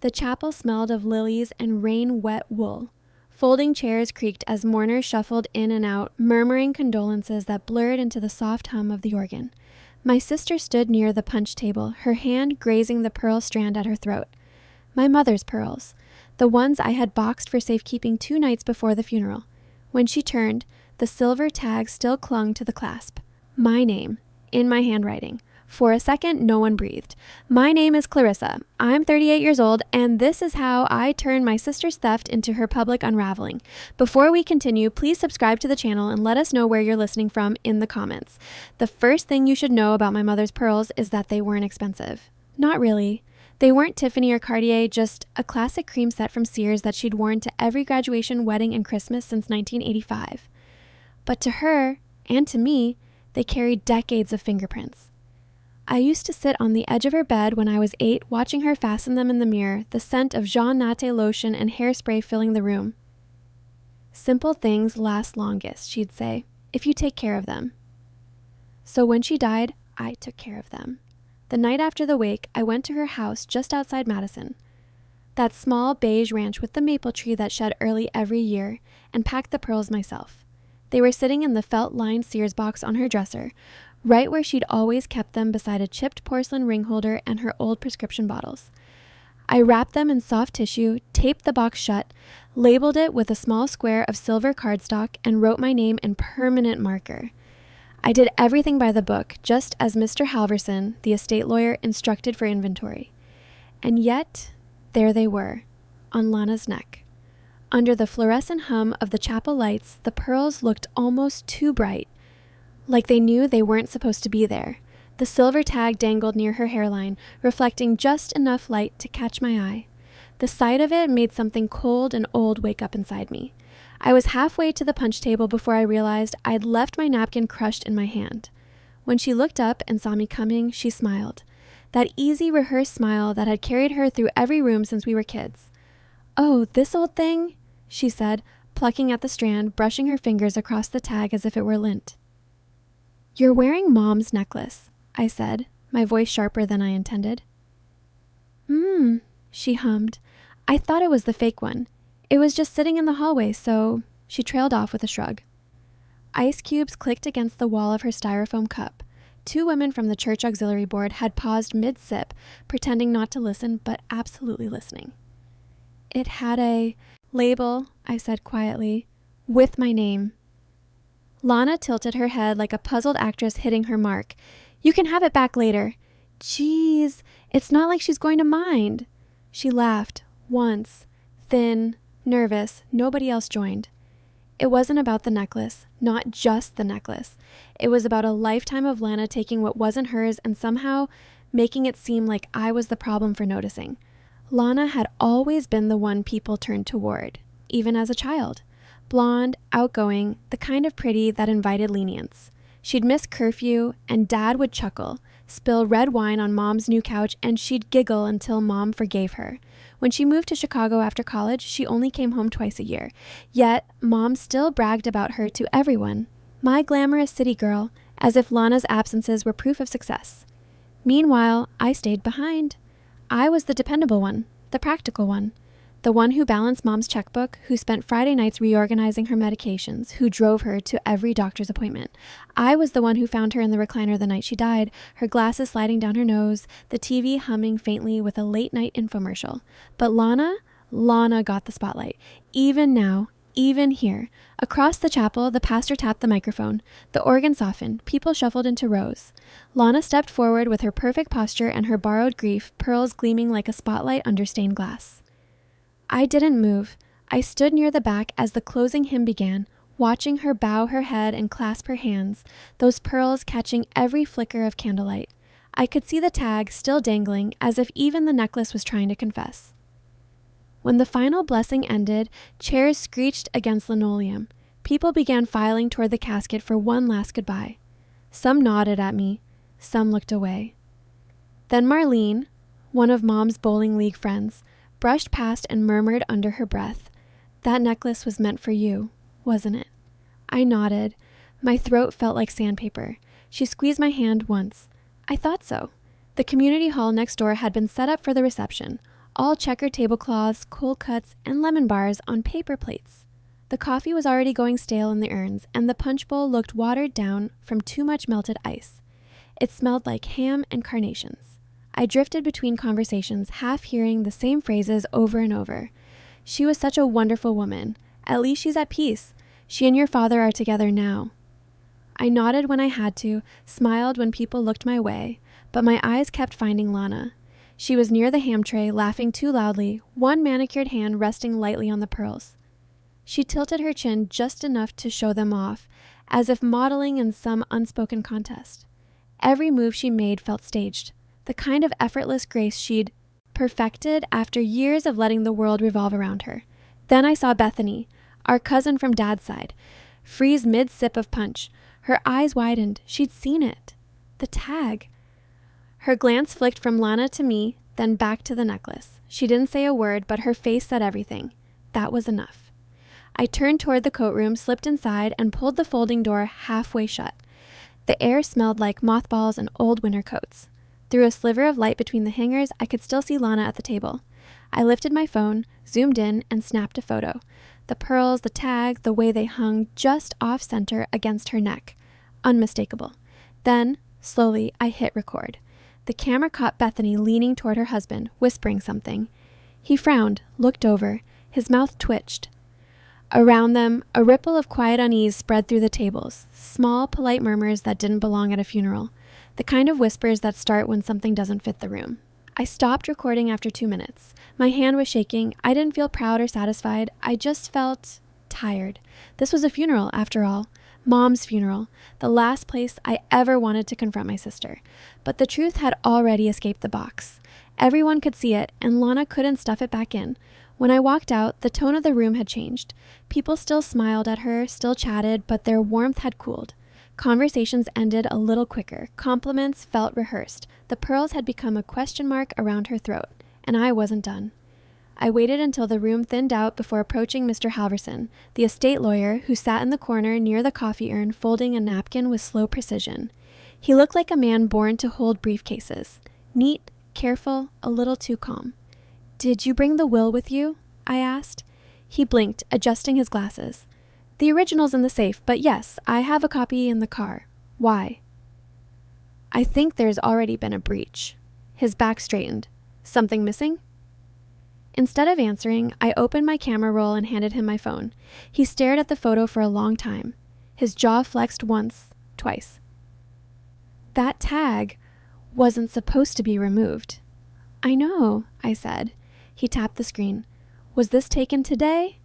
The chapel smelled of lilies and rain-wet wool. Folding chairs creaked as mourners shuffled in and out, murmuring condolences that blurred into the soft hum of the organ. My sister stood near the punch table, her hand grazing the pearl strand at her throat. My mother's pearls, the ones I had boxed for safekeeping 2 nights before the funeral. When she turned, the silver tag still clung to the clasp. My name, in my handwriting. For a second, no one breathed. My name is Clarissa. I'm 38 years old, and this is how I turned my sister's theft into her public unraveling. Before we continue, please subscribe to the channel and let us know where you're listening from in the comments. The first thing you should know about my mother's pearls is that they weren't expensive. Not really. They weren't Tiffany or Cartier, just a classic cream set from Sears that she'd worn to every graduation, wedding, and Christmas since 1985. But to her, and to me, they carried decades of fingerprints. I used to sit on the edge of her bed when I was 8, watching her fasten them in the mirror, the scent of Jean Natte lotion and hairspray filling the room. Simple things last longest, she'd say, if you take care of them. So when she died, I took care of them. The night after the wake, I went to her house just outside Madison, that small beige ranch with the maple tree that shed early every year, and packed the pearls myself. They were sitting in the felt-lined Sears box on her dresser, right where she'd always kept them beside a chipped porcelain ring holder and her old prescription bottles. I wrapped them in soft tissue, taped the box shut, labeled it with a small square of silver cardstock, and wrote my name in permanent marker. I did everything by the book, just as Mr. Halverson, the estate lawyer, instructed for inventory. And yet, there they were, on Lana's neck. Under the fluorescent hum of the chapel lights, the pearls looked almost too bright, like they knew they weren't supposed to be there. The silver tag dangled near her hairline, reflecting just enough light to catch my eye. The sight of it made something cold and old wake up inside me. I was halfway to the punch table before I realized I'd left my napkin crushed in my hand. When she looked up and saw me coming, she smiled. That easy, rehearsed smile that had carried her through every room since we were kids. "Oh, this old thing?" she said, plucking at the strand, brushing her fingers across the tag as if it were lint. "You're wearing Mom's necklace," I said, my voice sharper than I intended. She hummed. "I thought it was the fake one. It was just sitting in the hallway, so..." She trailed off with a shrug. Ice cubes clicked against the wall of her styrofoam cup. 2 women from the church auxiliary board had paused mid-sip, pretending not to listen, but absolutely listening. "It had a label," I said quietly, "with my name." Lana tilted her head like a puzzled actress hitting her mark. "You can have it back later." "Geez, it's not like she's going to mind." She laughed, once, thin, nervous. Nobody else joined. It wasn't about the necklace, not just the necklace. It was about a lifetime of Lana taking what wasn't hers and somehow making it seem like I was the problem for noticing. Lana had always been the one people turned toward, even as a child. Blonde, outgoing, the kind of pretty that invited lenience. She'd miss curfew, and Dad would chuckle, spill red wine on Mom's new couch, and she'd giggle until Mom forgave her. When she moved to Chicago after college, she only came home twice a year. Yet, Mom still bragged about her to everyone. My glamorous city girl, as if Lana's absences were proof of success. Meanwhile, I stayed behind. I was the dependable one, the practical one. The one who balanced Mom's checkbook, who spent Friday nights reorganizing her medications, who drove her to every doctor's appointment. I was the one who found her in the recliner the night she died, her glasses sliding down her nose, the TV humming faintly with a late-night infomercial. But Lana got the spotlight. Even now, even here. Across the chapel, the pastor tapped the microphone. The organ softened. People shuffled into rows. Lana stepped forward with her perfect posture and her borrowed grief, pearls gleaming like a spotlight under stained glass. I didn't move. I stood near the back as the closing hymn began, watching her bow her head and clasp her hands, those pearls catching every flicker of candlelight. I could see the tag still dangling, as if even the necklace was trying to confess. When the final blessing ended, chairs screeched against linoleum. People began filing toward the casket for one last goodbye. Some nodded at me, some looked away. Then Marlene, one of Mom's bowling league friends, brushed past and murmured under her breath, "That necklace was meant for you, wasn't it?" I nodded. My throat felt like sandpaper. She squeezed my hand once. I thought so. The community hall next door had been set up for the reception. all checkered tablecloths, cold cuts, and lemon bars on paper plates. The coffee was already going stale in the urns, and the punch bowl looked watered down from too much melted ice. It smelled like ham and carnations. I drifted between conversations, half hearing the same phrases over and over. She was such a wonderful woman. At least she's at peace. She and your father are together now. I nodded when I had to, smiled when people looked my way, but my eyes kept finding Lana. She was near the ham tray, laughing too loudly, one manicured hand resting lightly on the pearls. She tilted her chin just enough to show them off, as if modeling in some unspoken contest. Every move she made felt staged, the kind of effortless grace she'd perfected after years of letting the world revolve around her. Then I saw Bethany, our cousin from Dad's side, freeze mid-sip of punch. Her eyes widened. She'd seen it. The tag. Her glance flicked from Lana to me, then back to the necklace. She didn't say a word, but her face said everything. That was enough. I turned toward the coat room, slipped inside, and pulled the folding door halfway shut. The air smelled like mothballs and old winter coats. Through a sliver of light between the hangers, I could still see Lana at the table. I lifted my phone, zoomed in, and snapped a photo. The pearls, the tag, the way they hung just off-center against her neck. Unmistakable. Then, slowly, I hit record. The camera caught Bethany leaning toward her husband, whispering something. He frowned, looked over. His mouth twitched. Around them, a ripple of quiet unease spread through the tables, small, polite murmurs that didn't belong at a funeral, the kind of whispers that start when something doesn't fit the room. I stopped recording after 2 minutes. My hand was shaking. I didn't feel proud or satisfied. I just felt tired. This was a funeral, after all. Mom's funeral, the last place I ever wanted to confront my sister. But the truth had already escaped the box. Everyone could see it, and Lana couldn't stuff it back in. When I walked out, the tone of the room had changed. People still smiled at her, still chatted, but their warmth had cooled. Conversations ended a little quicker. Compliments felt rehearsed. The pearls had become a question mark around her throat, and I wasn't done. I waited until the room thinned out before approaching Mr. Halverson, the estate lawyer who sat in the corner near the coffee urn folding a napkin with slow precision. He looked like a man born to hold briefcases. Neat, careful, a little too calm. "Did you bring the will with you?" I asked. He blinked, adjusting his glasses. "The original's in the safe, but yes, I have a copy in the car. Why?" "I think there's already been a breach." His back straightened. "Something missing?" Instead of answering, I opened my camera roll and handed him my phone. He stared at the photo for a long time. His jaw flexed once, twice. "That tag wasn't supposed to be removed." "I know," I said. He tapped the screen. "Was this taken today?"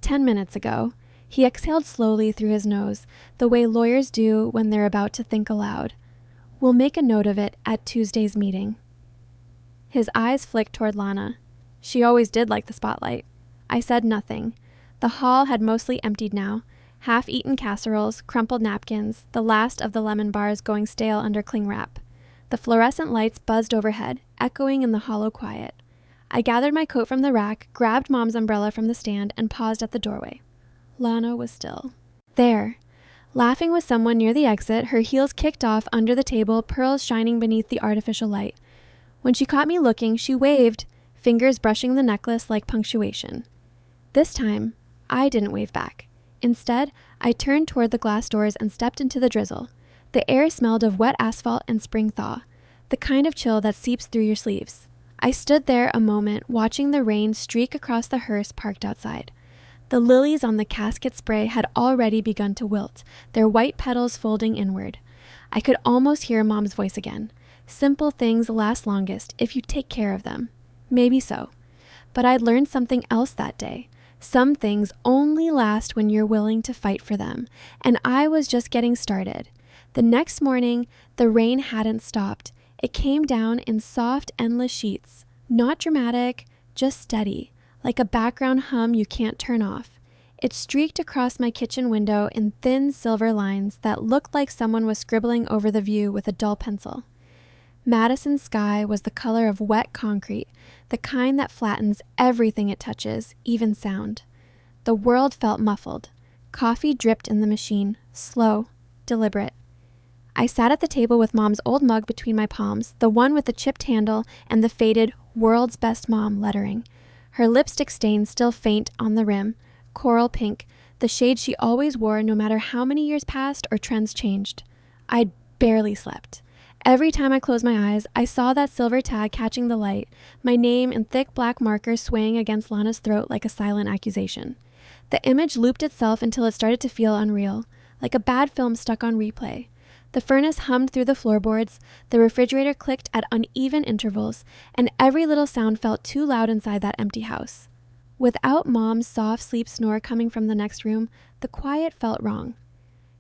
10 minutes ago." He exhaled slowly through his nose, the way lawyers do when they're about to think aloud. "We'll make a note of it at Tuesday's meeting." His eyes flicked toward Lana. She always did like the spotlight. I said nothing. The hall had mostly emptied now. Half-eaten casseroles, crumpled napkins, the last of the lemon bars going stale under cling wrap. The fluorescent lights buzzed overhead, echoing in the hollow quiet. I gathered my coat from the rack, grabbed Mom's umbrella from the stand, and paused at the doorway. Lana was still there, laughing with someone near the exit, her heels kicked off under the table, pearls shining beneath the artificial light. When she caught me looking, she waved, fingers brushing the necklace like punctuation. This time, I didn't wave back. Instead, I turned toward the glass doors and stepped into the drizzle. The air smelled of wet asphalt and spring thaw, the kind of chill that seeps through your sleeves. I stood there a moment, watching the rain streak across the hearse parked outside. The lilies on the casket spray had already begun to wilt, their white petals folding inward. I could almost hear Mom's voice again. Simple things last longest if you take care of them. Maybe so. But I'd learned something else that day. Some things only last when you're willing to fight for them, and I was just getting started. The next morning, the rain hadn't stopped. It came down in soft, endless sheets. Not dramatic, just steady, like a background hum you can't turn off. It streaked across my kitchen window in thin silver lines that looked like someone was scribbling over the view with a dull pencil. Madison's sky was the color of wet concrete, the kind that flattens everything it touches, even sound. The world felt muffled. Coffee dripped in the machine, slow, deliberate. I sat at the table with Mom's old mug between my palms, the one with the chipped handle and the faded "World's Best Mom" lettering. Her lipstick stain still faint on the rim, coral pink, the shade she always wore no matter how many years passed or trends changed. I'd barely slept. Every time I closed my eyes, I saw that silver tag catching the light, my name in thick black marker swaying against Lana's throat like a silent accusation. The image looped itself until it started to feel unreal, like a bad film stuck on replay. The furnace hummed through the floorboards, the refrigerator clicked at uneven intervals, and every little sound felt too loud inside that empty house. Without Mom's soft sleep snore coming from the next room, the quiet felt wrong.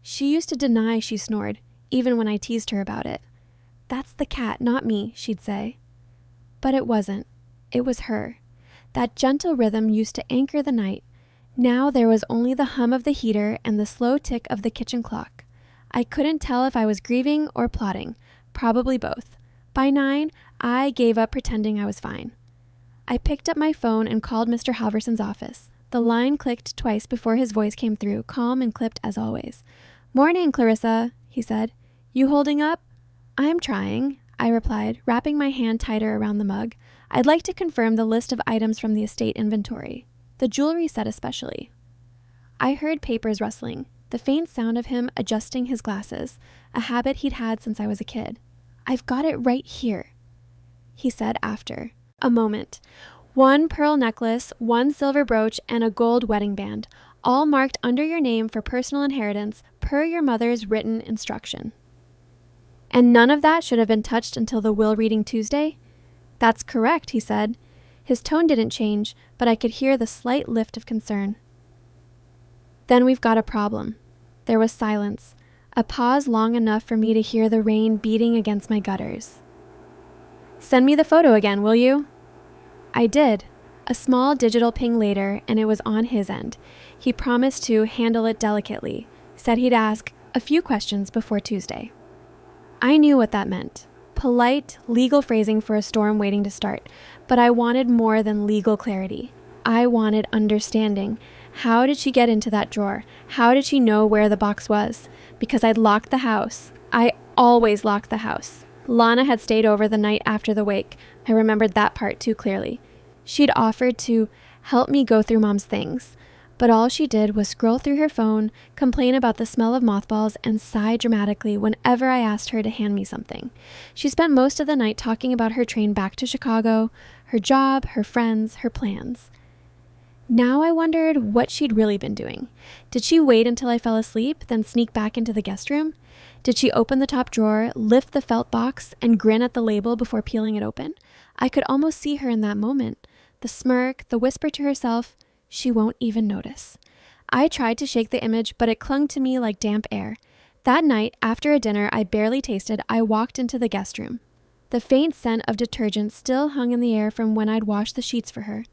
She used to deny she snored, even when I teased her about it. "That's the cat, not me," she'd say. But it wasn't. It was her. That gentle rhythm used to anchor the night. Now there was only the hum of the heater and the slow tick of the kitchen clock. I couldn't tell if I was grieving or plotting, probably both. By 9, I gave up pretending I was fine. I picked up my phone and called Mr. Halverson's office. The line clicked twice before his voice came through, calm and clipped as always. "Morning, Clarissa," he said. "You holding up?" "I'm trying," I replied, wrapping my hand tighter around the mug. "I'd like to confirm the list of items from the estate inventory. The jewelry set especially." I heard papers rustling, the faint sound of him adjusting his glasses, a habit he'd had since I was a kid. "I've got it right here," he said after a moment. 1 pearl necklace, 1 silver brooch, and a gold wedding band, all marked under your name for personal inheritance per your mother's written instruction. "And none of that should have been touched until the will reading Tuesday?" "That's correct," he said. His tone didn't change, but I could hear the slight lift of concern. "Then we've got a problem." There was silence, a pause long enough for me to hear the rain beating against my gutters. "Send me the photo again, will you?" I did. A small digital ping later, and it was on his end. He promised to handle it delicately, said he'd ask a few questions before Tuesday. I knew what that meant. Polite, legal phrasing for a storm waiting to start, but I wanted more than legal clarity. I wanted understanding. How did she get into that drawer? How did she know where the box was? Because I'd locked the house. I always locked the house. Lana had stayed over the night after the wake. I remembered that part too clearly. She'd offered to help me go through Mom's things, but all she did was scroll through her phone, complain about the smell of mothballs, and sigh dramatically whenever I asked her to hand me something. She spent most of the night talking about her train back to Chicago, her job, her friends, her plans. Now I wondered what she'd really been doing. Did she wait until I fell asleep, then sneak back into the guest room? Did she open the top drawer, lift the felt box, and grin at the label before peeling it open? I could almost see her in that moment. The smirk, the whisper to herself, "She won't even notice." I tried to shake the image, but it clung to me like damp air. That night, after a dinner I barely tasted, I walked into the guest room. The faint scent of detergent still hung in the air from when I'd washed the sheets for her.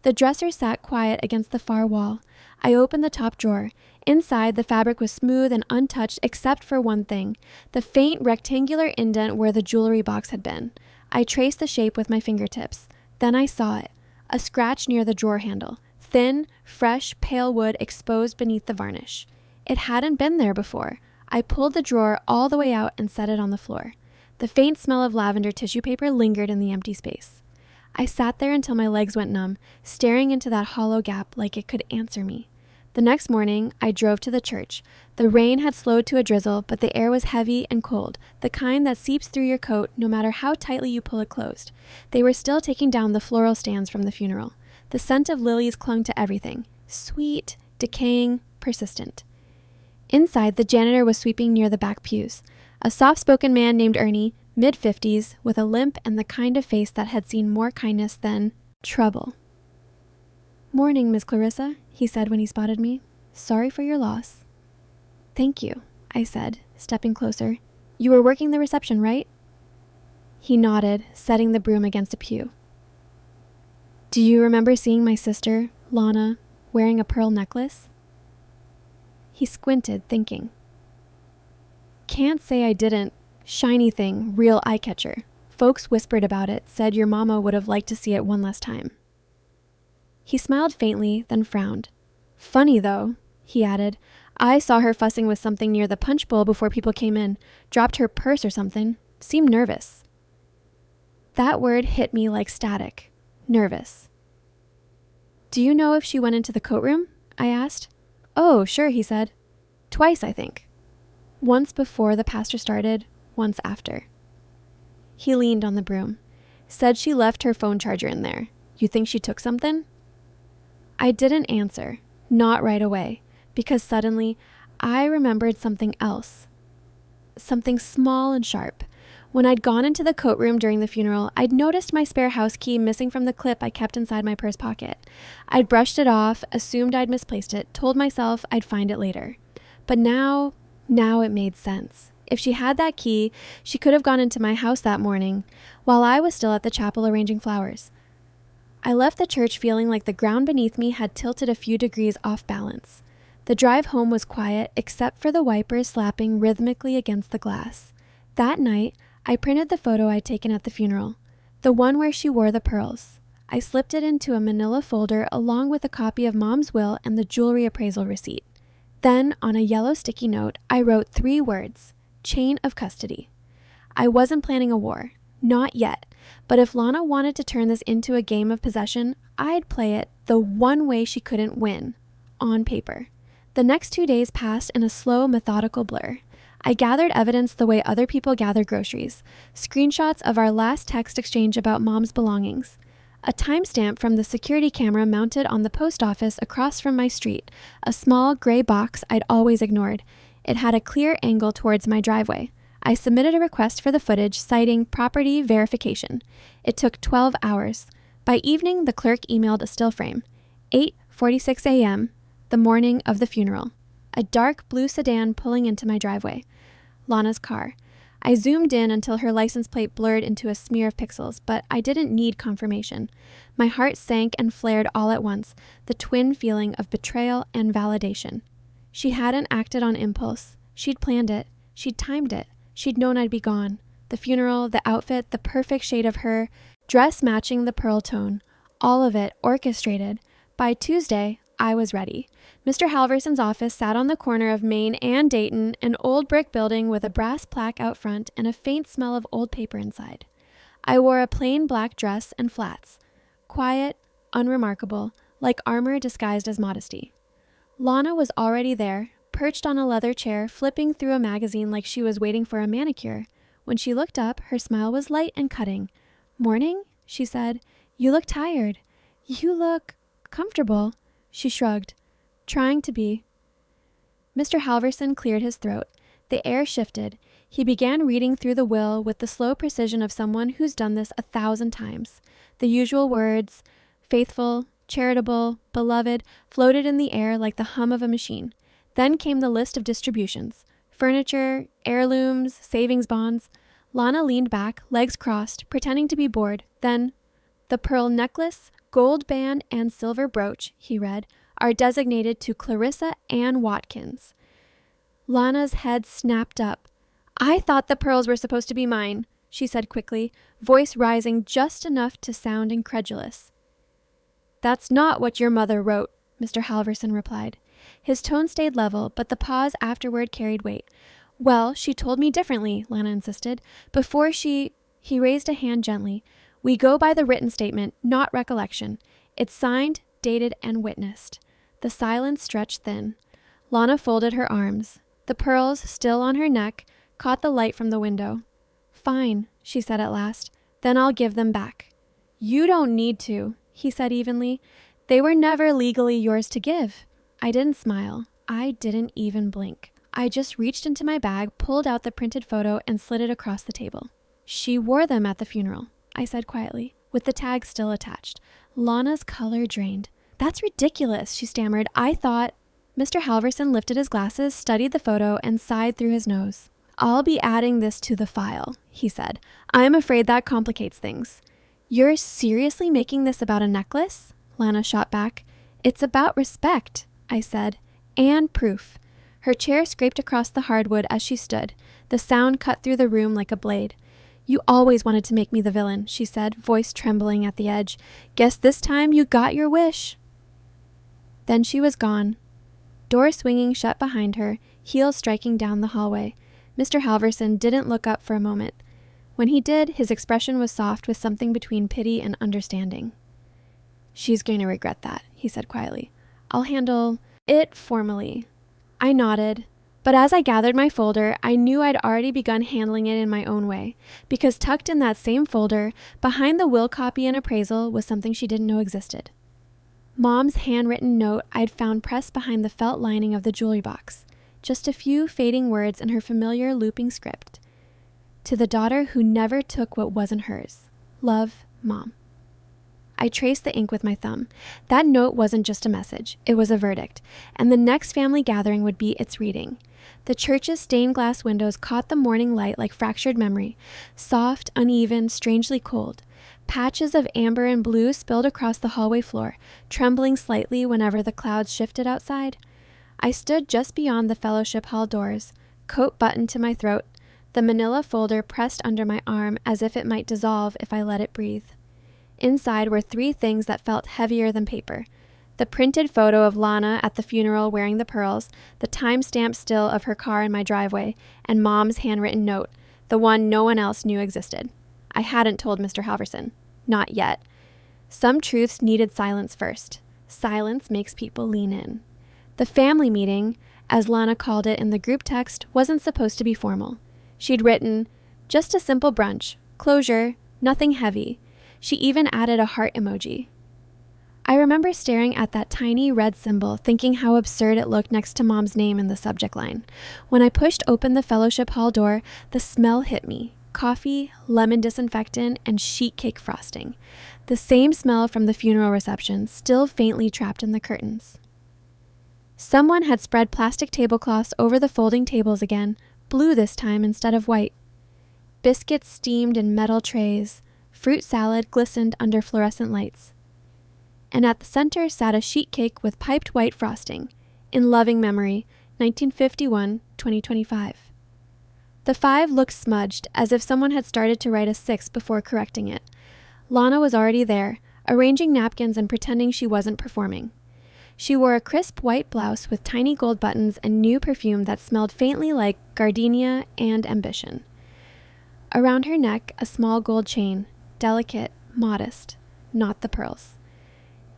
The dresser sat quiet against the far wall. I opened the top drawer. Inside, the fabric was smooth and untouched except for one thing, the faint rectangular indent where the jewelry box had been. I traced the shape with my fingertips. Then I saw it, a scratch near the drawer handle, thin, fresh, pale wood exposed beneath the varnish. It hadn't been there before. I pulled the drawer all the way out and set it on the floor. The faint smell of lavender tissue paper lingered in the empty space. I sat there until my legs went numb, staring into that hollow gap like it could answer me. The next morning, I drove to the church. The rain had slowed to a drizzle, but the air was heavy and cold, the kind that seeps through your coat no matter how tightly you pull it closed. They were still taking down the floral stands from the funeral. The scent of lilies clung to everything, sweet, decaying, persistent. Inside, the janitor was sweeping near the back pews. A soft-spoken man named Ernie, mid-50s, with a limp and the kind of face that had seen more kindness than trouble. "Morning, Miss Clarissa," he said when he spotted me. "Sorry for your loss." "Thank you," I said, stepping closer. "You were working the reception, right?" He nodded, setting the broom against a pew. "Do you remember seeing my sister, Lana, wearing a pearl necklace?" He squinted, thinking. "Can't say I didn't. Shiny thing, real eye-catcher. Folks whispered about it, said your mama would have liked to see it one last time." He smiled faintly, then frowned. "Funny, though," he added. I saw her fussing with something near the punch bowl before people came in, dropped her purse or something, seemed nervous. That word hit me like static. Nervous. Do you know if she went into the coat room? I asked. Oh, sure, he said. Twice, I think. Once before the pastor started, once after. He leaned on the broom. Said she left her phone charger in there. You think she took something? I didn't answer, not right away, because suddenly I remembered something else. Something small and sharp. When I'd gone into the coat room during the funeral, I'd noticed my spare house key missing from the clip I kept inside my purse pocket. I'd brushed it off, assumed I'd misplaced it, told myself I'd find it later. But now it made sense. If she had that key, she could have gone into my house that morning, while I was still at the chapel arranging flowers. I left the church feeling like the ground beneath me had tilted a few degrees off balance. The drive home was quiet, except for the wipers slapping rhythmically against the glass. That night, I printed the photo I'd taken at the funeral, the one where she wore the pearls. I slipped it into a manila folder along with a copy of Mom's will and the jewelry appraisal receipt. Then, on a yellow sticky note, I wrote 3 words, chain of custody. I wasn't planning a war, not yet, but if Lana wanted to turn this into a game of possession, I'd play it the one way she couldn't win, on paper. The next 2 days passed in a slow, methodical blur. I gathered evidence the way other people gather groceries, screenshots of our last text exchange about Mom's belongings, a timestamp from the security camera mounted on the post office across from my street, a small gray box I'd always ignored. It had a clear angle towards my driveway. I submitted a request for the footage citing property verification. It took 12 hours. By evening, the clerk emailed a still frame. 8:46 a.m., the morning of the funeral. A dark blue sedan pulling into my driveway. Lana's car. I zoomed in until her license plate blurred into a smear of pixels, but I didn't need confirmation. My heart sank and flared all at once, the twin feeling of betrayal and validation. She hadn't acted on impulse. She'd planned it. She'd timed it. She'd known I'd be gone. The funeral, the outfit, the perfect shade of her, dress matching the pearl tone. All of it orchestrated. By Tuesday, I was ready. Mr. Halverson's office sat on the corner of Main and Dayton, an old brick building with a brass plaque out front and a faint smell of old paper inside. I wore a plain black dress and flats. Quiet, unremarkable, like armor disguised as modesty. Lana was already there, perched on a leather chair, flipping through a magazine like she was waiting for a manicure. When she looked up, her smile was light and cutting. "Morning?" she said. "You look tired." "You look comfortable." She shrugged. "Trying to be." Mr. Halverson cleared his throat. The air shifted. He began reading through the will with the slow precision of someone who's done this 1,000 times. The usual words, faithful, charitable, beloved, floated in the air like the hum of a machine. Then came the list of distributions. Furniture, heirlooms, savings bonds. Lana leaned back, legs crossed, pretending to be bored. Then, "The pearl necklace, gold band, and silver brooch," he read, "are designated to Clarissa Ann Watkins." Lana's head snapped up. "I thought the pearls were supposed to be mine," she said quickly, voice rising just enough to sound incredulous. "That's not what your mother wrote," Mr. Halverson replied. His tone stayed level, but the pause afterward carried weight. "Well, she told me differently," Lana insisted. He raised a hand gently. "We go by the written statement, not recollection. It's signed, dated, and witnessed." The silence stretched thin. Lana folded her arms. The pearls, still on her neck, caught the light from the window. "Fine," she said at last. "Then I'll give them back." "You don't need to," he said evenly. "They were never legally yours to give." I didn't smile. I didn't even blink. I just reached into my bag, pulled out the printed photo, and slid it across the table. "She wore them at the funeral," I said quietly, with the tag still attached. Lana's color drained. "That's ridiculous," she stammered. "I thought—" Mr. Halverson lifted his glasses, studied the photo, and sighed through his nose. "I'll be adding this to the file," he said. "I'm afraid that complicates things." "You're seriously making this about a necklace?" Lana shot back. "It's about respect," I said, "and proof." Her chair scraped across the hardwood as she stood. The sound cut through the room like a blade. "You always wanted to make me the villain," she said, voice trembling at the edge. "Guess this time you got your wish." Then she was gone. door swinging shut behind her, heels striking down the hallway. Mr. Halverson didn't look up for a moment. When he did, his expression was soft with something between pity and understanding. "She's going to regret that," he said quietly. "I'll handle it formally." I nodded, but as I gathered my folder, I knew I'd already begun handling it in my own way, because tucked in that same folder, behind the will copy and appraisal, was something she didn't know existed. Mom's handwritten note I'd found pressed behind the felt lining of the jewelry box. Just a few fading words in her familiar looping script. To the daughter who never took what wasn't hers. Love, Mom. I traced the ink with my thumb. That note wasn't just a message, it was a verdict, and the next family gathering would be its reading. The church's stained glass windows caught the morning light like fractured memory, soft, uneven, strangely cold. Patches of amber and blue spilled across the hallway floor, trembling slightly whenever the clouds shifted outside. I stood just beyond the fellowship hall doors, coat buttoned to my throat, the manila folder pressed under my arm as if it might dissolve if I let it breathe. Inside were three things that felt heavier than paper. The printed photo of Lana at the funeral wearing the pearls, the time-stamped still of her car in my driveway, and Mom's handwritten note, the one no one else knew existed. I hadn't told Mr. Halverson. Not yet. Some truths needed silence first. Silence makes people lean in. The family meeting, as Lana called it in the group text, wasn't supposed to be formal. She'd written, "Just a simple brunch. Closure. Nothing heavy." She even added a heart emoji. I remember staring at that tiny red symbol, thinking how absurd it looked next to Mom's name in the subject line. When I pushed open the fellowship hall door, the smell hit me. Coffee, lemon disinfectant, and sheet cake frosting. The same smell from the funeral reception, still faintly trapped in the curtains. Someone had spread plastic tablecloths over the folding tables again, blue this time instead of white. Biscuits steamed in metal trays. Fruit salad glistened under fluorescent lights. And at the center sat a sheet cake with piped white frosting. In loving memory, 1951-2025. The 5 looked smudged, as if someone had started to write a 6 before correcting it. Lana was already there, arranging napkins and pretending she wasn't performing. She wore a crisp white blouse with tiny gold buttons and new perfume that smelled faintly like gardenia and ambition. Around her neck, a small gold chain, delicate, modest, not the pearls.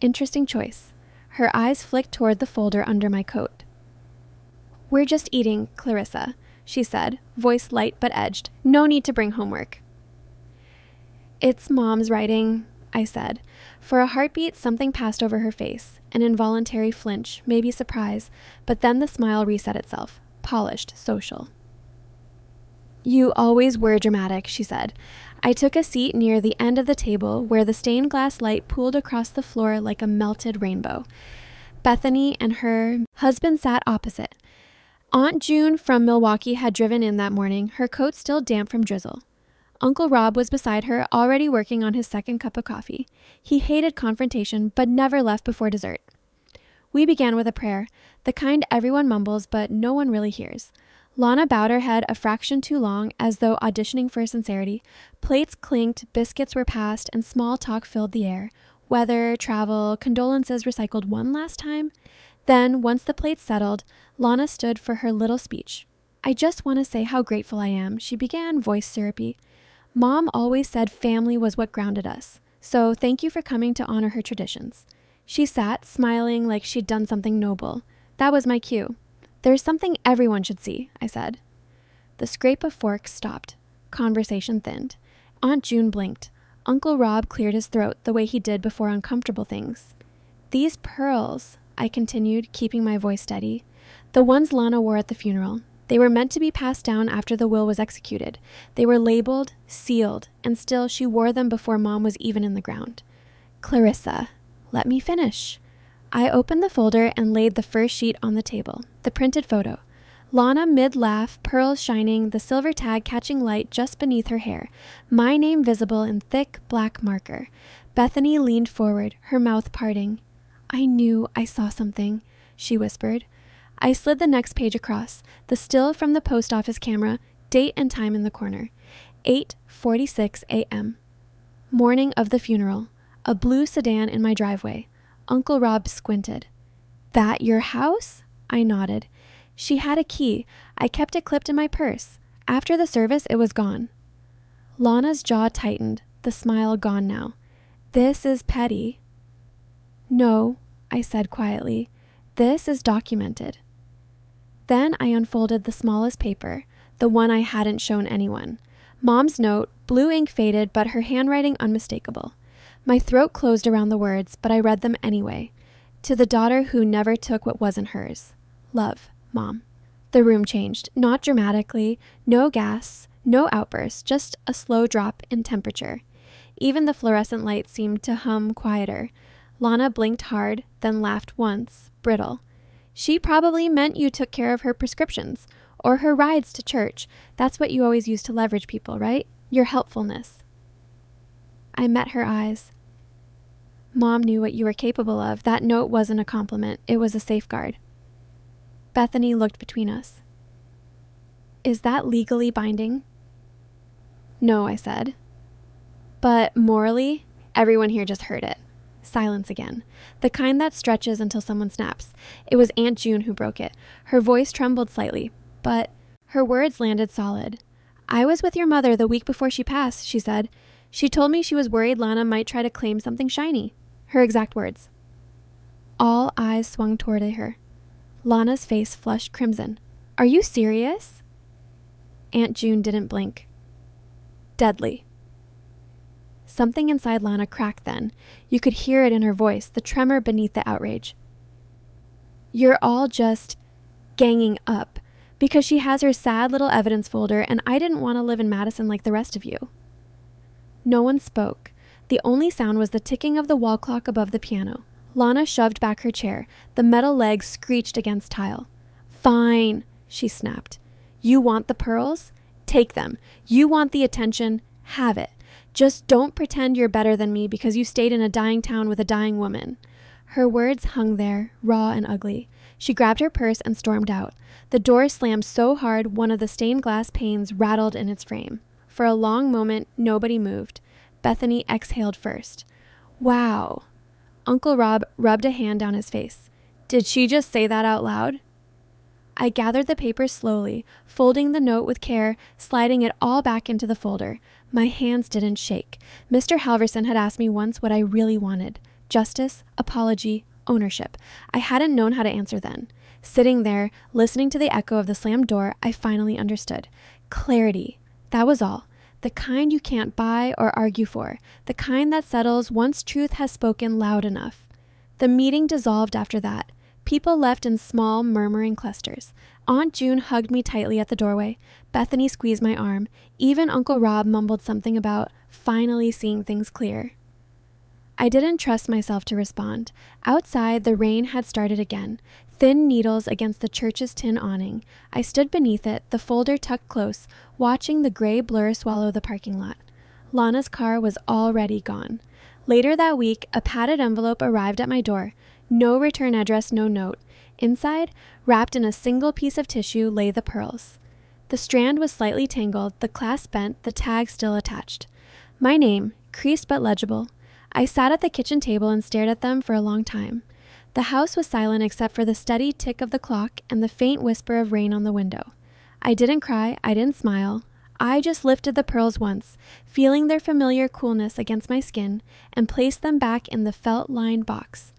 Interesting choice. Her eyes flicked toward the folder under my coat. "We're just eating, Clarissa," she said, voice light but edged. "No need to bring homework." "It's Mom's writing," I said. For a heartbeat, something passed over her face, an involuntary flinch, maybe surprise, but then the smile reset itself, polished, social. "You always were dramatic," she said. I took a seat near the end of the table where the stained glass light pooled across the floor like a melted rainbow. Bethany and her husband sat opposite. Aunt June from Milwaukee had driven in that morning, her coat still damp from drizzle. Uncle Rob was beside her, already working on his second cup of coffee. He hated confrontation, but never left before dessert. We began with a prayer, the kind everyone mumbles, but no one really hears. Lana bowed her head a fraction too long, as though auditioning for sincerity. Plates clinked, biscuits were passed, and small talk filled the air. Weather, travel, condolences recycled one last time. Then, once the plates settled, Lana stood for her little speech. "I just want to say how grateful I am," she began, voice syrupy. "Mom always said family was what grounded us, so thank you for coming to honor her traditions." She sat, smiling like she'd done something noble. That was my cue. "There's something everyone should see," I said. The scrape of forks stopped. Conversation thinned. Aunt June blinked. Uncle Rob cleared his throat the way he did before uncomfortable things. "These pearls," I continued, keeping my voice steady. "The ones Lana wore at the funeral. They were meant to be passed down after the will was executed. They were labeled, sealed, and still she wore them before Mom was even in the ground." "Clarissa, let me finish." I opened the folder and laid the first sheet on the table, the printed photo. Lana mid-laugh, pearls shining, the silver tag catching light just beneath her hair, my name visible in thick black marker. Bethany leaned forward, her mouth parting. "I knew I saw something," she whispered. I slid the next page across, the still from the post office camera, date and time in the corner. 8:46 a.m. Morning of the funeral. A blue sedan in my driveway. Uncle Rob squinted. "That your house?" I nodded. She had a key. I kept it clipped in my purse. After the service, it was gone. Lana's jaw tightened, the smile gone now. This is petty. No, I said quietly. This is documented. Then I unfolded the smallest paper, the one I hadn't shown anyone. Mom's note, blue ink faded, but her handwriting unmistakable. My throat closed around the words, but I read them anyway. To the daughter who never took what wasn't hers. Love, Mom. The room changed, not dramatically, no gasps, no outbursts, just a slow drop in temperature. Even the fluorescent light seemed to hum quieter. Lana blinked hard, then laughed once, brittle. She probably meant you took care of her prescriptions, or her rides to church. That's what you always use to leverage people, right? Your helpfulness. I met her eyes. Mom knew what you were capable of. That note wasn't a compliment. It was a safeguard. Bethany looked between us. Is that legally binding? No, I said. But morally, everyone here just heard it. Silence again. The kind that stretches until someone snaps. It was Aunt June who broke it. Her voice trembled slightly, but her words landed solid. I was with your mother the week before she passed, she said. She told me she was worried Lana might try to claim something shiny. Her exact words. All eyes swung toward her. Lana's face flushed crimson. Are you serious? Aunt June didn't blink. Deadly. Something inside Lana cracked then. You could hear it in her voice, the tremor beneath the outrage. You're all just ganging up because she has her sad little evidence folder and I didn't want to live in Madison like the rest of you. No one spoke. The only sound was the ticking of the wall clock above the piano. Lana shoved back her chair. The metal legs screeched against tile. Fine, she snapped. You want the pearls? Take them. You want the attention? Have it. Just don't pretend you're better than me because you stayed in a dying town with a dying woman. Her words hung there, raw and ugly. She grabbed her purse and stormed out. The door slammed so hard one of the stained glass panes rattled in its frame. For a long moment, nobody moved. Bethany exhaled first. Wow. Uncle Rob rubbed a hand down his face. Did she just say that out loud? I gathered the papers slowly, folding the note with care, sliding it all back into the folder. My hands didn't shake. Mr. Halverson had asked me once what I really wanted. Justice, apology, ownership. I hadn't known how to answer then. Sitting there, listening to the echo of the slammed door, I finally understood. Clarity. That was all. The kind you can't buy or argue for. The kind that settles once truth has spoken loud enough. The meeting dissolved after that. People left in small, murmuring clusters. Aunt June hugged me tightly at the doorway. Bethany squeezed my arm. Even Uncle Rob mumbled something about finally seeing things clear. I didn't trust myself to respond. Outside, the rain had started again. Thin needles against the church's tin awning. I stood beneath it, the folder tucked close, watching the gray blur swallow the parking lot. Lana's car was already gone. Later that week, a padded envelope arrived at my door. No return address, no note. Inside, wrapped in a single piece of tissue, lay the pearls. The strand was slightly tangled, the clasp bent, the tag still attached. My name, creased but legible. I sat at the kitchen table and stared at them for a long time. The house was silent except for the steady tick of the clock and the faint whisper of rain on the window. I didn't cry, I didn't smile. I just lifted the pearls once, feeling their familiar coolness against my skin, and placed them back in the felt-lined box.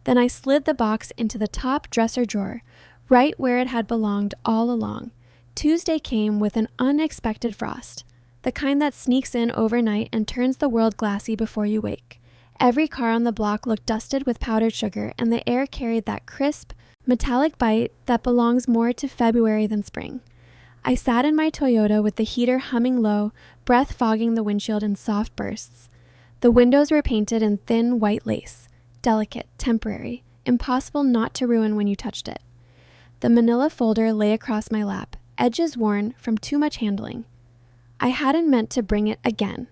Then I slid the box into the top dresser drawer, right where it had belonged all along. Tuesday came with an unexpected frost, the kind that sneaks in overnight and turns the world glassy before you wake. Every car on the block looked dusted with powdered sugar, and the air carried that crisp, metallic bite that belongs more to February than spring. I sat in my Toyota with the heater humming low, breath fogging the windshield in soft bursts. The windows were painted in thin white lace, delicate, temporary, impossible not to ruin when you touched it. The manila folder lay across my lap, edges worn from too much handling. I hadn't meant to bring it again.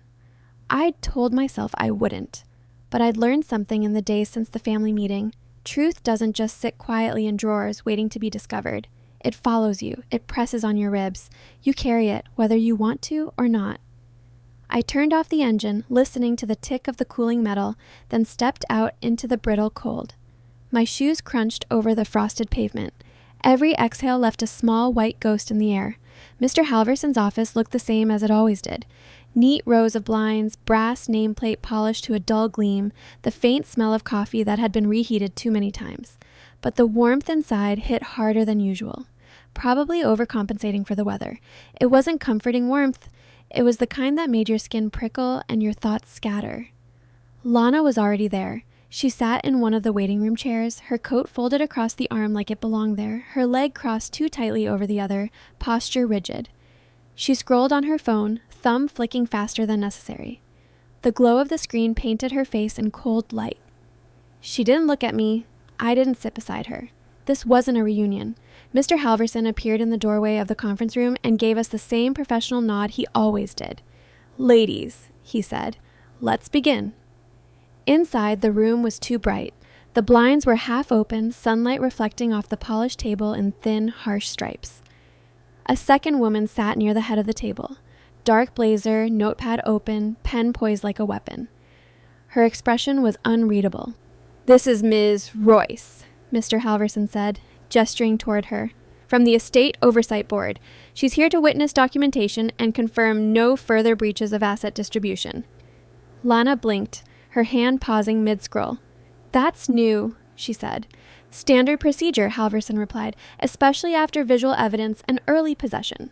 I'd told myself I wouldn't. But I'd learned something in the days since the family meeting. Truth doesn't just sit quietly in drawers waiting to be discovered. It follows you. It presses on your ribs. You carry it, whether you want to or not. I turned off the engine, listening to the tick of the cooling metal, then stepped out into the brittle cold. My shoes crunched over the frosted pavement. Every exhale left a small white ghost in the air. Mr. Halverson's office looked the same as it always did. Neat rows of blinds, brass nameplate polished to a dull gleam, the faint smell of coffee that had been reheated too many times. But the warmth inside hit harder than usual, probably overcompensating for the weather. It wasn't comforting warmth. It was the kind that made your skin prickle and your thoughts scatter. Lana was already there. She sat in one of the waiting room chairs, her coat folded across the arm like it belonged there, her leg crossed too tightly over the other, posture rigid. She scrolled on her phone, thumb flicking faster than necessary. The glow of the screen painted her face in cold light. She didn't look at me. I didn't sit beside her. This wasn't a reunion. Mr. Halverson appeared in the doorway of the conference room and gave us the same professional nod he always did. "Ladies," he said, "let's begin." Inside, the room was too bright. The blinds were half open, sunlight reflecting off the polished table in thin, harsh stripes. A second woman sat near the head of the table. Dark blazer, notepad open, pen poised like a weapon. Her expression was unreadable. "This is Ms. Royce," Mr. Halverson said, gesturing toward her, "from the Estate Oversight Board. She's here to witness documentation and confirm no further breaches of asset distribution." Lana blinked, her hand pausing mid-scroll. "That's new," she said. "Standard procedure," Halverson replied, "especially after visual evidence and early possession."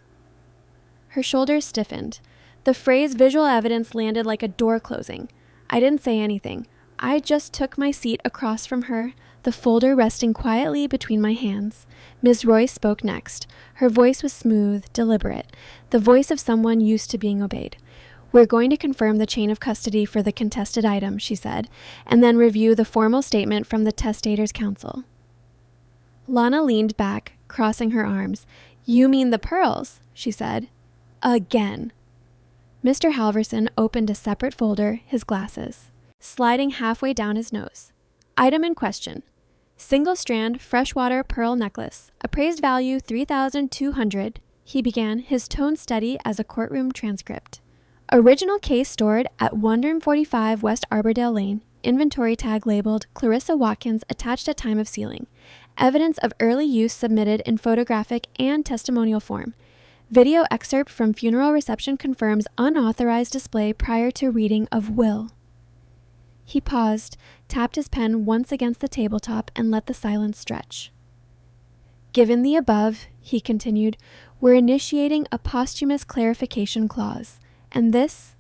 Her shoulders stiffened. The phrase visual evidence landed like a door closing. I didn't say anything. I just took my seat across from her, the folder resting quietly between my hands. Ms. Royce spoke next. Her voice was smooth, deliberate, the voice of someone used to being obeyed. "We're going to confirm the chain of custody for the contested item," she said, "and then review the formal statement from the Testator's Council." Lana leaned back, crossing her arms. "You mean the pearls?" she said. Again. Mr. Halverson opened a separate folder, his glasses, sliding halfway down his nose. "Item in question. Single-strand freshwater pearl necklace. Appraised value $3,200. He began, his tone steady as a courtroom transcript. Original case stored at 145 West Arbordale Lane. Inventory tag labeled Clarissa Watkins attached at time of sealing. Evidence of early use submitted in photographic and testimonial form. Video excerpt from funeral reception confirms unauthorized display prior to reading of will." He paused, tapped his pen once against the tabletop, and let the silence stretch. "Given the above," he continued, "we're initiating a posthumous clarification clause. And this,"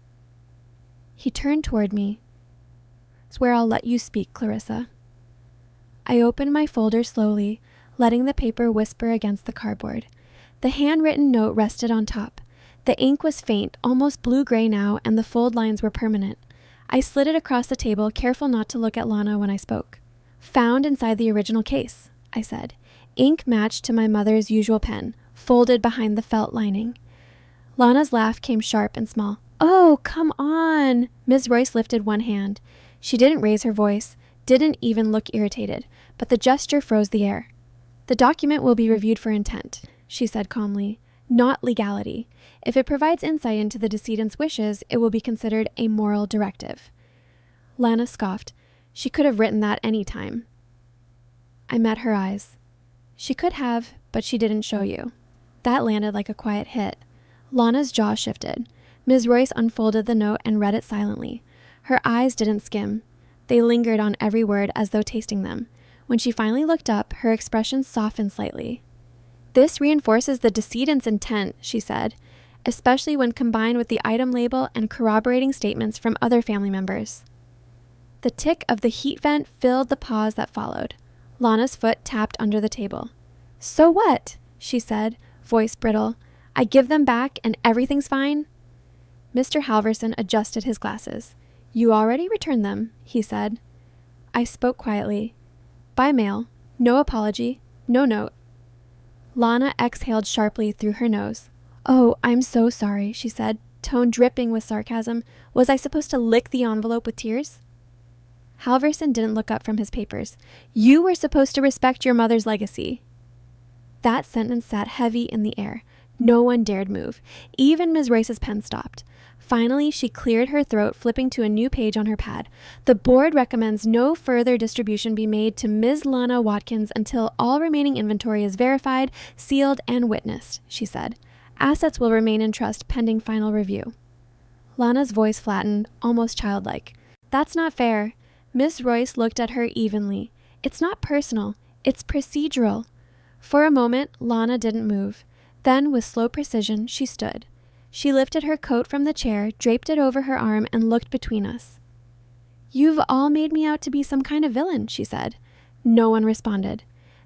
he turned toward me, "is where I'll let you speak, Clarissa." I opened my folder slowly, letting the paper whisper against the cardboard. The handwritten note rested on top. The ink was faint, almost blue-gray now, and the fold lines were permanent. I slid it across the table, careful not to look at Lana when I spoke. "Found inside the original case," I said. Ink matched to my mother's usual pen, folded behind the felt lining. Lana's laugh came sharp and small. "Oh, come on!" Ms. Royce lifted one hand. She didn't raise her voice, didn't even look irritated, but the gesture froze the air. "The document will be reviewed for intent," she said calmly, "not legality. If it provides insight into the decedent's wishes, it will be considered a moral directive." Lana scoffed. She could have written that any time. I met her eyes. "She could have, but she didn't show you." That landed like a quiet hit. Lana's jaw shifted. Ms. Royce unfolded the note and read it silently. Her eyes didn't skim. They lingered on every word as though tasting them. When she finally looked up, her expression softened slightly. "This reinforces the decedent's intent," she said, "especially when combined with the item label and corroborating statements from other family members." The tick of the heat vent filled the pause that followed. Lana's foot tapped under the table. "So what?" she said, voice brittle. "I give them back and everything's fine?" Mr. Halverson adjusted his glasses. "You already returned them," he said. I spoke quietly. "By mail. No apology. No note." Lana exhaled sharply through her nose. "Oh, I'm so sorry," she said, tone dripping with sarcasm. "Was I supposed to lick the envelope with tears?" Halverson didn't look up from his papers. "You were supposed to respect your mother's legacy." That sentence sat heavy in the air. No one dared move. Even Ms. Royce's pen stopped. Finally, she cleared her throat, flipping to a new page on her pad. The board recommends no further distribution be made to Ms. Lana Watkins until all remaining inventory is verified, sealed, and witnessed, she said. Assets will remain in trust pending final review. Lana's voice flattened, almost childlike. That's not fair. Miss Royce looked at her evenly. It's not personal. It's procedural. For a moment, Lana didn't move. Then, with slow precision, she stood. She lifted her coat from the chair, draped it over her arm, and looked between us. You've all made me out to be some kind of villain, she said. No one responded.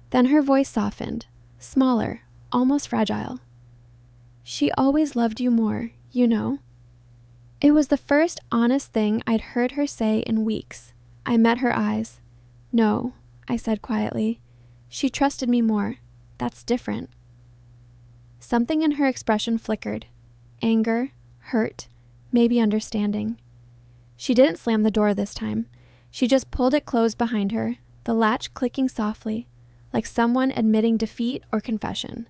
Then her voice softened, smaller, almost fragile. She always loved you more, you know. It was the first honest thing I'd heard her say in weeks. I met her eyes. No, I said quietly. She trusted me more. That's different. Something in her expression flickered. Anger, hurt, maybe understanding. She didn't slam the door this time. She just pulled it closed behind her, the latch clicking softly, like someone admitting defeat or confession.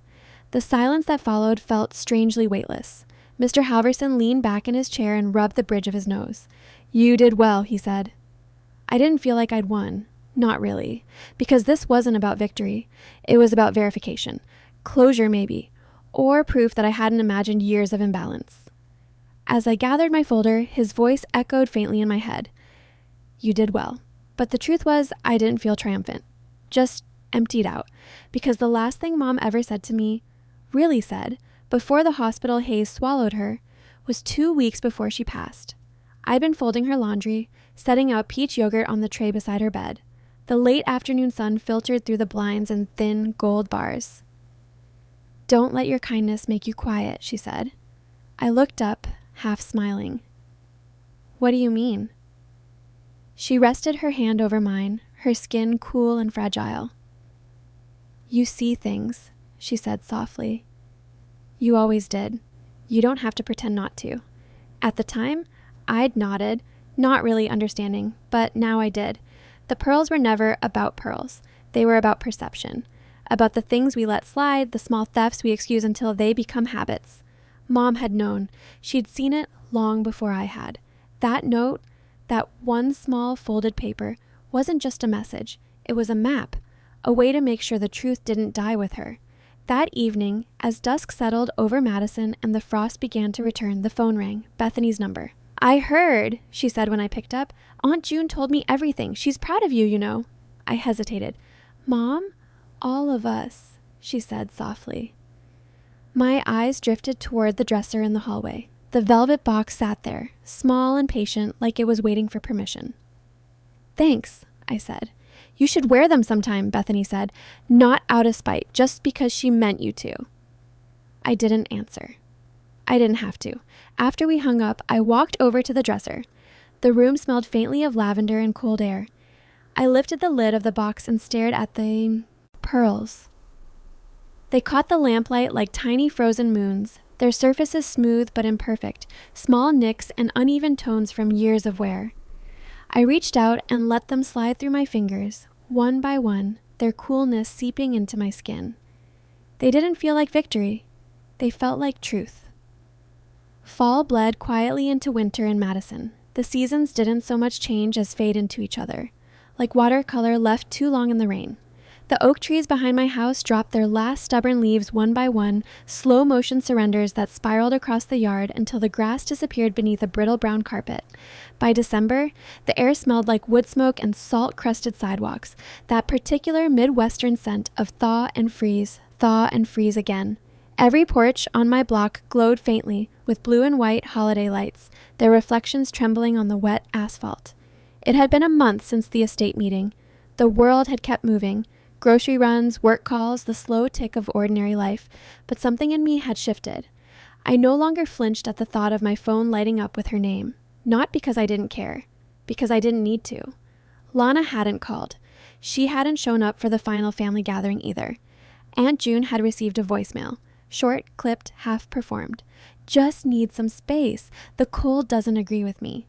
The silence that followed felt strangely weightless. Mr. Halverson leaned back in his chair and rubbed the bridge of his nose. You did well, he said. I didn't feel like I'd won. Not really. Because this wasn't about victory. It was about verification. Closure, maybe. Or proof that I hadn't imagined years of imbalance. As I gathered my folder, his voice echoed faintly in my head. You did well. But the truth was, I didn't feel triumphant. Just emptied out. Because the last thing Mom ever said to me, really said, before the hospital haze swallowed her, was 2 weeks before she passed. I'd been folding her laundry, setting out peach yogurt on the tray beside her bed. The late afternoon sun filtered through the blinds in thin gold bars. Don't let your kindness make you quiet, she said. I looked up, half smiling. What do you mean? She rested her hand over mine, her skin cool and fragile. You see things, she said softly. You always did. You don't have to pretend not to. At the time, I'd nodded, not really understanding, but now I did. The pearls were never about pearls. They were about perception. About the things we let slide, the small thefts we excuse until they become habits. Mom had known. She'd seen it long before I had. That note, that one small folded paper, wasn't just a message. It was a map, a way to make sure the truth didn't die with her. That evening, as dusk settled over Madison and the frost began to return, the phone rang, Bethany's number. I heard, she said when I picked up. Aunt June told me everything. She's proud of you, you know. I hesitated. Mom? All of us, she said softly. My eyes drifted toward the dresser in the hallway. The velvet box sat there, small and patient, like it was waiting for permission. Thanks, I said. You should wear them sometime, Bethany said, not out of spite, just because she meant you to. I didn't answer. I didn't have to. After we hung up, I walked over to the dresser. The room smelled faintly of lavender and cold air. I lifted the lid of the box and stared at the pearls. They caught the lamplight like tiny frozen moons, their surfaces smooth but imperfect, small nicks and uneven tones from years of wear. I reached out and let them slide through my fingers, one by one, their coolness seeping into my skin. They didn't feel like victory. They felt like truth. Fall bled quietly into winter in Madison. The seasons didn't so much change as fade into each other, like watercolor left too long in the rain. The oak trees behind my house dropped their last stubborn leaves one by one, slow motion surrenders that spiraled across the yard until the grass disappeared beneath a brittle brown carpet. By December, the air smelled like wood smoke and salt-crusted sidewalks, that particular Midwestern scent of thaw and freeze again. Every porch on my block glowed faintly with blue and white holiday lights, their reflections trembling on the wet asphalt. It had been a month since the estate meeting. The world had kept moving. Grocery runs, work calls, the slow tick of ordinary life, but something in me had shifted. I no longer flinched at the thought of my phone lighting up with her name, not because I didn't care, because I didn't need to. Lana hadn't called. She hadn't shown up for the final family gathering either. Aunt June had received a voicemail, short, clipped, half-performed. Just need some space. The cold doesn't agree with me.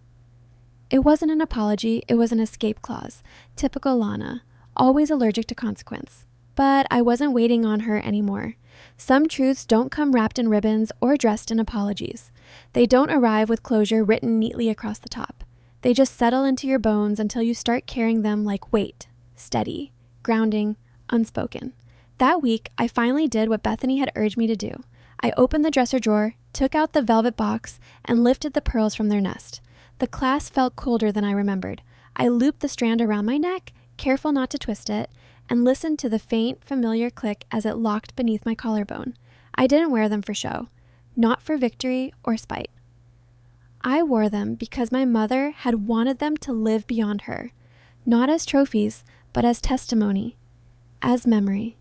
It wasn't an apology, it was an escape clause. Typical Lana. Always allergic to consequence. But I wasn't waiting on her anymore. Some truths don't come wrapped in ribbons or dressed in apologies. They don't arrive with closure written neatly across the top. They just settle into your bones until you start carrying them like weight, steady, grounding, unspoken. That week, I finally did what Bethany had urged me to do. I opened the dresser drawer, took out the velvet box, and lifted the pearls from their nest. The clasp felt colder than I remembered. I looped the strand around my neck, careful not to twist it, and listened to the faint, familiar click as it locked beneath my collarbone. I didn't wear them for show, not for victory or spite. I wore them because my mother had wanted them to live beyond her, not as trophies, but as testimony, as memory.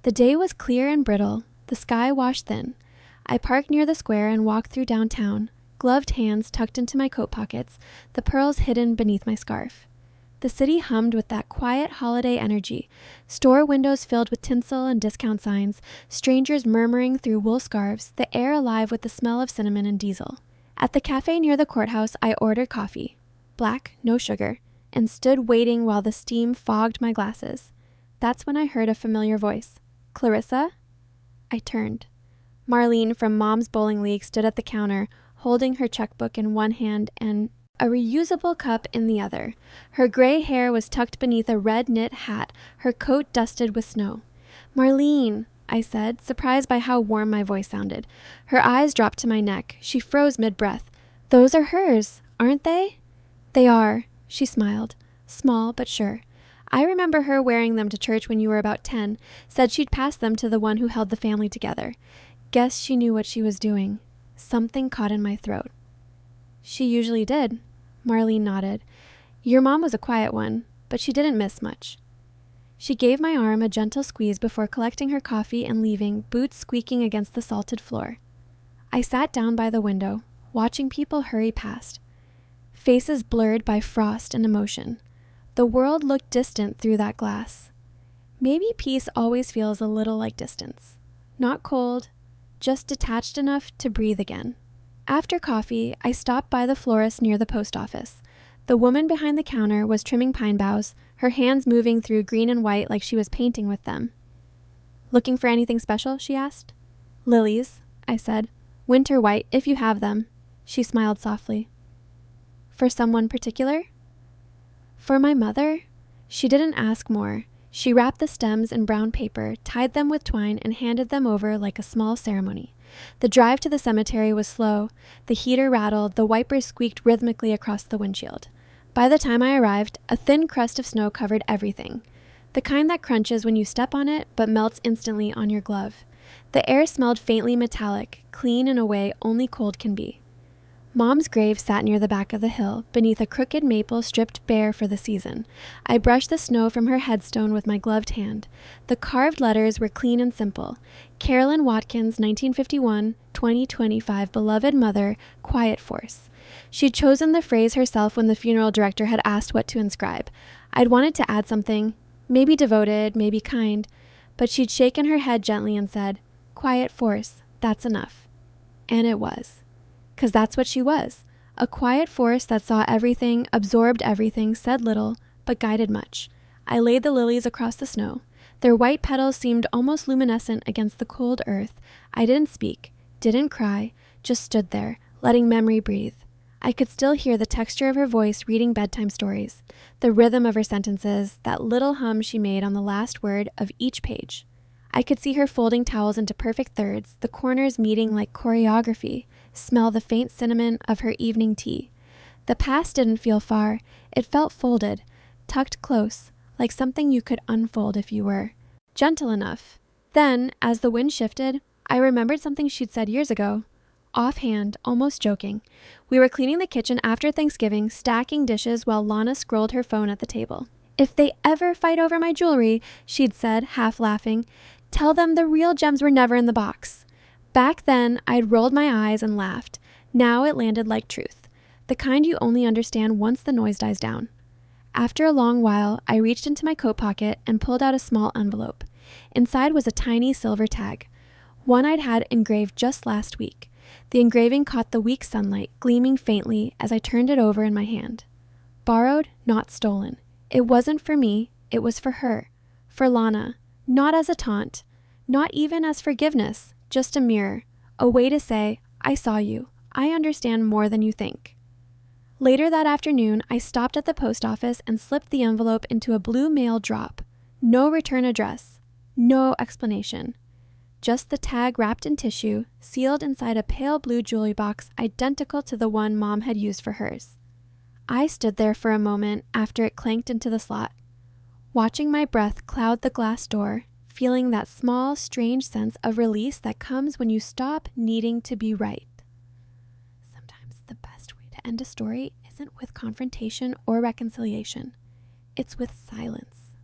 The day was clear and brittle, the sky washed thin. I parked near the square and walked through downtown, gloved hands tucked into my coat pockets, the pearls hidden beneath my scarf. The city hummed with that quiet holiday energy, store windows filled with tinsel and discount signs, strangers murmuring through wool scarves, the air alive with the smell of cinnamon and diesel. At the cafe near the courthouse, I ordered coffee, black, no sugar, and stood waiting while the steam fogged my glasses. That's when I heard a familiar voice. "Clarissa?" I turned. Marlene from Mom's Bowling League stood at the counter, holding her checkbook in one hand and a reusable cup in the other. Her gray hair was tucked beneath a red knit hat, her coat dusted with snow. "Marlene," I said, surprised by how warm my voice sounded. Her eyes dropped to my neck. She froze mid-breath. "Those are hers, aren't they?" "They are," she smiled, small but sure. "I remember her wearing them to church when you were about 10, said she'd pass them to the one who held the family together. Guess she knew what she was doing." Something caught in my throat. "She usually did." Marlene nodded. "Your mom was a quiet one, but she didn't miss much." She gave my arm a gentle squeeze before collecting her coffee and leaving, boots squeaking against the salted floor. I sat down by the window, watching people hurry past. Faces blurred by frost and emotion. The world looked distant through that glass. Maybe peace always feels a little like distance. Not cold, just detached enough to breathe again. After coffee, I stopped by the florist near the post office. The woman behind the counter was trimming pine boughs, her hands moving through green and white like she was painting with them. "Looking for anything special?" she asked. "Lilies," I said. "Winter white, if you have them." She smiled softly. "For someone particular?" "For my mother?" She didn't ask more. She wrapped the stems in brown paper, tied them with twine, and handed them over like a small ceremony. The drive to the cemetery was slow. The heater rattled, the wipers squeaked rhythmically across the windshield. By the time I arrived, a thin crust of snow covered everything. The kind that crunches when you step on it, but melts instantly on your glove. The air smelled faintly metallic, clean in a way only cold can be. Mom's grave sat near the back of the hill, beneath a crooked maple stripped bare for the season. I brushed the snow from her headstone with my gloved hand. The carved letters were clean and simple. Carolyn Watkins, 1951-2025, beloved mother, quiet force. She'd chosen the phrase herself when the funeral director had asked what to inscribe. I'd wanted to add something, maybe devoted, maybe kind, but she'd shaken her head gently and said, "Quiet force, that's enough." And it was. 'Cause that's what she was. A quiet force that saw everything, absorbed everything, said little, but guided much. I laid the lilies across the snow. Their white petals seemed almost luminescent against the cold earth. I didn't speak, didn't cry, just stood there, letting memory breathe. I could still hear the texture of her voice reading bedtime stories, the rhythm of her sentences, that little hum she made on the last word of each page. I could see her folding towels into perfect thirds, the corners meeting like choreography, smell the faint cinnamon of her evening tea. The past didn't feel far. It felt folded, tucked close, like something you could unfold if you were gentle enough. Then, as the wind shifted, I remembered something she'd said years ago. Offhand, almost joking. We were cleaning the kitchen after Thanksgiving, stacking dishes while Lana scrolled her phone at the table. "If they ever fight over my jewelry," she'd said, half laughing, "tell them the real gems were never in the box." Back then, I'd rolled my eyes and laughed. Now it landed like truth, the kind you only understand once the noise dies down. After a long while, I reached into my coat pocket and pulled out a small envelope. Inside was a tiny silver tag, one I'd had engraved just last week. The engraving caught the weak sunlight, gleaming faintly as I turned it over in my hand. Borrowed, not stolen. It wasn't for me, it was for her. For Lana. Not as a taunt. Not even as forgiveness, just a mirror, a way to say, I saw you. I understand more than you think. Later that afternoon, I stopped at the post office and slipped the envelope into a blue mail drop. No return address. No explanation. Just the tag wrapped in tissue, sealed inside a pale blue jewelry box identical to the one Mom had used for hers. I stood there for a moment after it clanked into the slot, watching my breath cloud the glass door, feeling that small, strange sense of release that comes when you stop needing to be right. Sometimes the best way to end a story isn't with confrontation or reconciliation. It's with silence.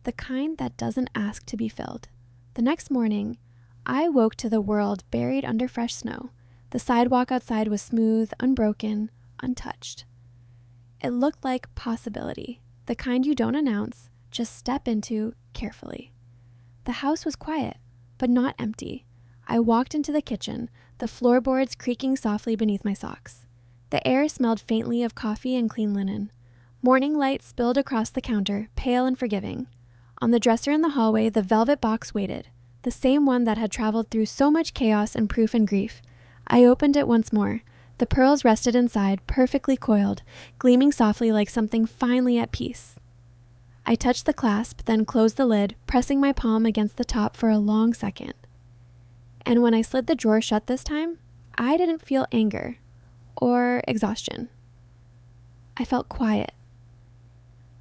The kind that doesn't ask to be filled. The next morning, I woke to the world buried under fresh snow. The sidewalk outside was smooth, unbroken, untouched. It looked like possibility, the kind you don't announce, just step into carefully. The house was quiet, but not empty. I walked into the kitchen, the floorboards creaking softly beneath my socks. The air smelled faintly of coffee and clean linen. Morning light spilled across the counter, pale and forgiving. On the dresser in the hallway, the velvet box waited, the same one that had traveled through so much chaos and proof and grief. I opened it once more. The pearls rested inside, perfectly coiled, gleaming softly like something finally at peace. I touched the clasp, then closed the lid, pressing my palm against the top for a long second. And when I slid the drawer shut this time, I didn't feel anger or exhaustion. I felt quiet.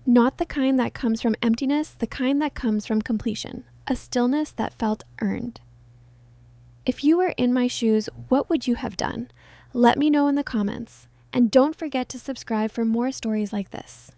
Not the kind that comes from emptiness, the kind that comes from completion, a stillness that felt earned. If you were in my shoes, what would you have done? Let me know in the comments. And don't forget to subscribe for more stories like this.